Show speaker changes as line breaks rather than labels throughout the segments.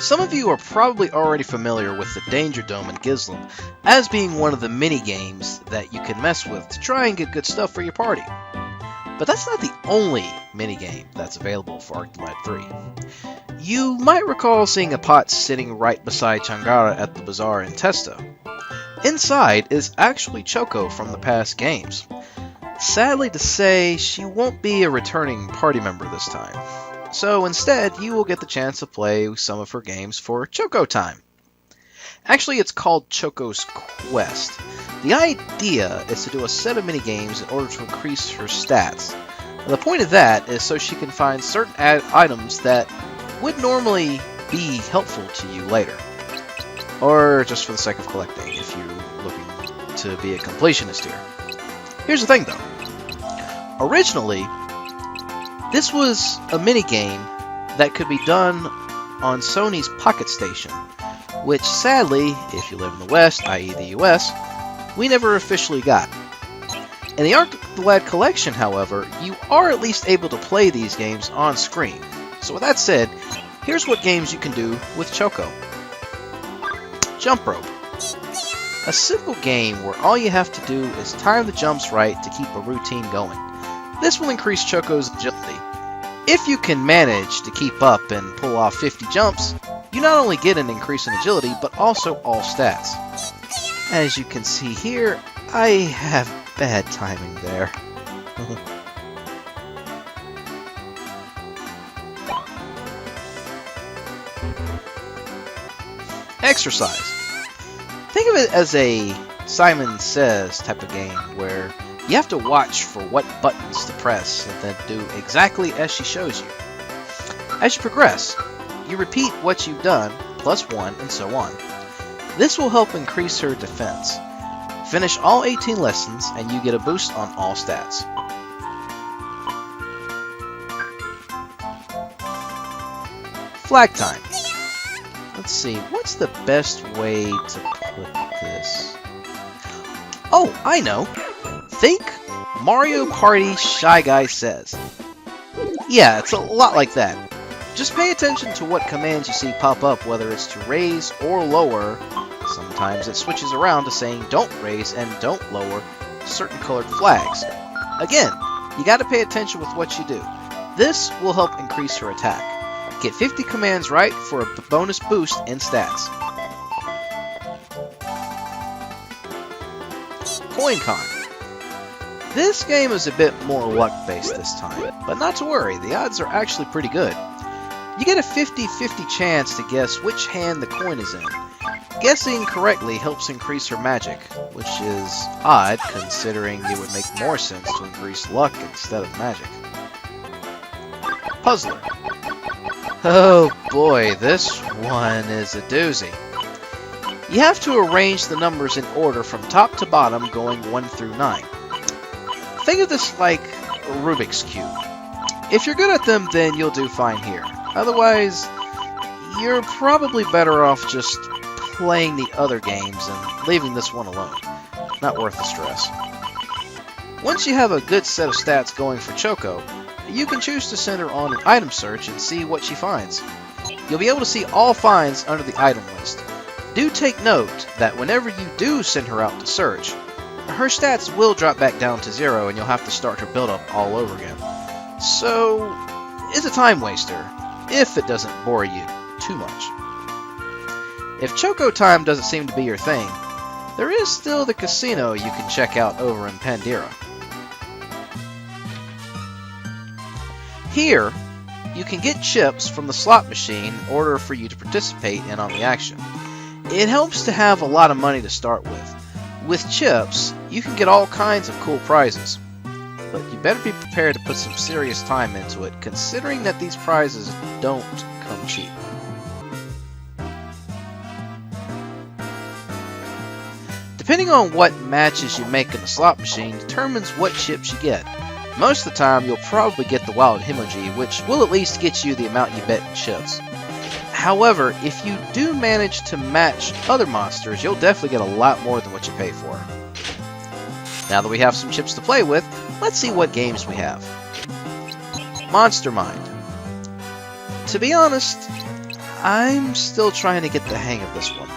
Some of you are probably already familiar with the Danger Dome in Gizlam as being one of the mini-games that you can mess with to try and get good stuff for your party. But that's not the only mini-game that's available for ArcLad 3. You might recall seeing a pot sitting right beside Changara at the bazaar in Testo. Inside is actually Choko from the past games. Sadly to say, she won't be a returning party member this time. So instead, you will get the chance to play some of her games for Choko Time. Actually, it's called Choko's Quest. The idea is to do a set of mini-games in order to increase her stats. And the point of that is so she can find certain items that would normally be helpful to you later. Or just for the sake of collecting, if you're looking to be a completionist here. Here's the thing though. Originally, this was a minigame that could be done on Sony's Pocket Station, which sadly, if you live in the West, i.e. the US, we never officially got. In the ArcLad collection, however, you are at least able to play these games on screen. So with that said, here's what games you can do with Choko. Jump Rope. A simple game where all you have to do is time the jumps right to keep a routine going. This will increase Choko's agility. If you can manage to keep up and pull off 50 jumps, you not only get an increase in agility, but also all stats. As you can see here, I have bad timing there. Exercise. Think of it as a Simon Says type of game where you have to watch for what buttons to press and then do exactly as she shows you. As you progress, you repeat what you've done, +1 and so on. This will help increase her defense. Finish all 18 lessons and you get a boost on all stats. Flag time. Let's see, what's the best way to put this? Oh, I know! Think Mario Party Shy Guy Says. Yeah, it's a lot like that. Just pay attention to what commands you see pop up, whether it's to raise or lower. Sometimes it switches around to saying don't raise and don't lower certain colored flags. Again, you gotta pay attention with what you do. This will help increase her attack. Get 50 commands right for a bonus boost in stats. Coin Con. This game is a bit more luck-based this time, but not to worry, the odds are actually pretty good. You get a 50-50 chance to guess which hand the coin is in. Guessing correctly helps increase her magic, which is odd considering it would make more sense to increase luck instead of magic. Puzzler. Oh boy, this one is a doozy. You have to arrange the numbers in order from top to bottom going 1 through 9. Think of this like a Rubik's Cube. If you're good at them, then you'll do fine here. Otherwise, you're probably better off just playing the other games and leaving this one alone. Not worth the stress. Once you have a good set of stats going for Choko, you can choose to send her on an item search and see what she finds. You'll be able to see all finds under the item list. Do take note that whenever you do send her out to search, her stats will drop back down to 0 and you'll have to start her build-up all over again. So, it's a time waster, if it doesn't bore you too much. If Choko Time doesn't seem to be your thing, there is still the casino you can check out over in Pandira. Here, you can get chips from the slot machine in order for you to participate in on the action. It helps to have a lot of money to start with. With chips, you can get all kinds of cool prizes. But you better be prepared to put some serious time into it, considering that these prizes don't come cheap. Depending on what matches you make in the slot machine determines what chips you get. Most of the time, you'll probably get the Wild Emoji, which will at least get you the amount you bet in chips. However, if you do manage to match other monsters, you'll definitely get a lot more than what you pay for. Now that we have some chips to play with, let's see what games we have. Monster Mind. To be honest, I'm still trying to get the hang of this one.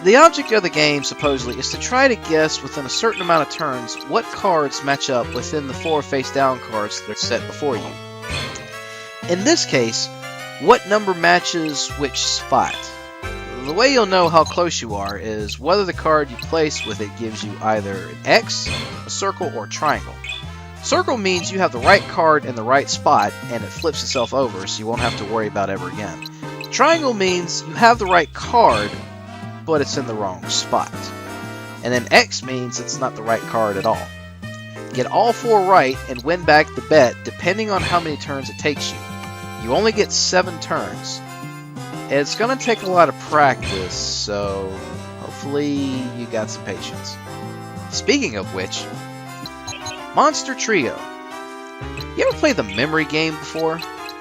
The object of the game, supposedly, is to try to guess within a certain amount of turns what cards match up within the 4 face-down cards that are set before you. In this case, what number matches which spot? The way you'll know how close you are is whether the card you place with it gives you either an X, a circle, or a triangle. Circle means you have the right card in the right spot and it flips itself over so you won't have to worry about it ever again. Triangle means you have the right card but it's in the wrong spot. And then X means it's not the right card at all. Get all 4 right and win back the bet depending on how many turns it takes you. You only get 7 turns. It's going to take a lot of practice, so hopefully you got some patience. Speaking of which, Monster Trio. You ever played the memory game before?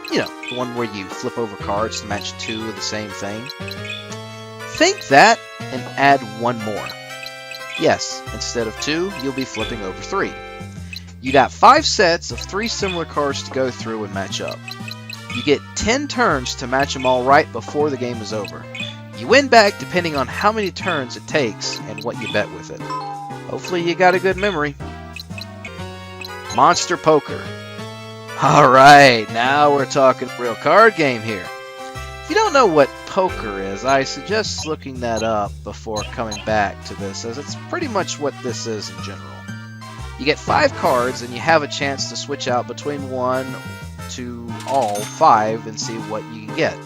You know, the one where you flip over cards to match 2 of the same thing. Think that and add 1 more. Yes, instead of 2, you'll be flipping over 3. You got 5 sets of 3 similar cards to go through and match up. You get 10 turns to match them all right before the game is over. You win back depending on how many turns it takes and what you bet with it. Hopefully you got a good memory. Monster Poker. Alright, now we're talking real card game here. If you don't know what poker is, I suggest looking that up before coming back to this, as it's pretty much what this is in general. You get 5 cards and you have a chance to switch out between 1 to all 5 and see what you can get.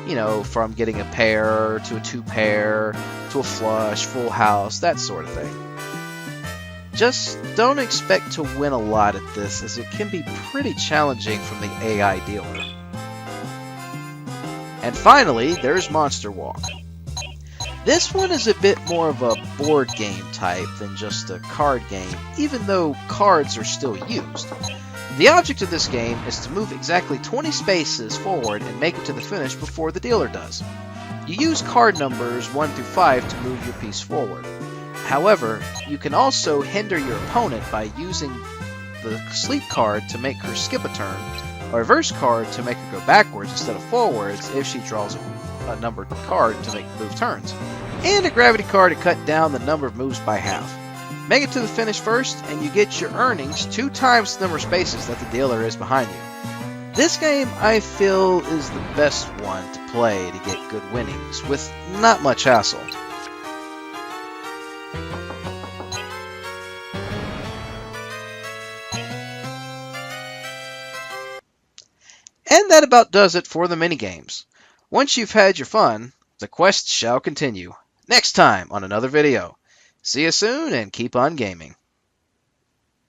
You know, from getting a pair to a 2 pair to a flush, full house, that sort of thing. Just don't expect to win a lot at this, as it can be pretty challenging from the AI dealer. And finally, there's Monster Walk. This one is a bit more of a board game type than just a card game, even though cards are still used. The object of this game is to move exactly 20 spaces forward and make it to the finish before the dealer does. You use card numbers 1 through 5 to move your piece forward. However, you can also hinder your opponent by using the sleep card to make her skip a turn, or reverse card to make her go backwards instead of forwards if she draws a numbered card to move turns, and a gravity card to cut down the number of moves by half. Make it to the finish first, and you get your earnings 2 times the number of spaces that the dealer is behind you. This game, I feel, is the best one to play to get good winnings, with not much hassle. And that about does it for the minigames. Once you've had your fun, the quest shall continue. Next time on another video. See you soon and keep on gaming.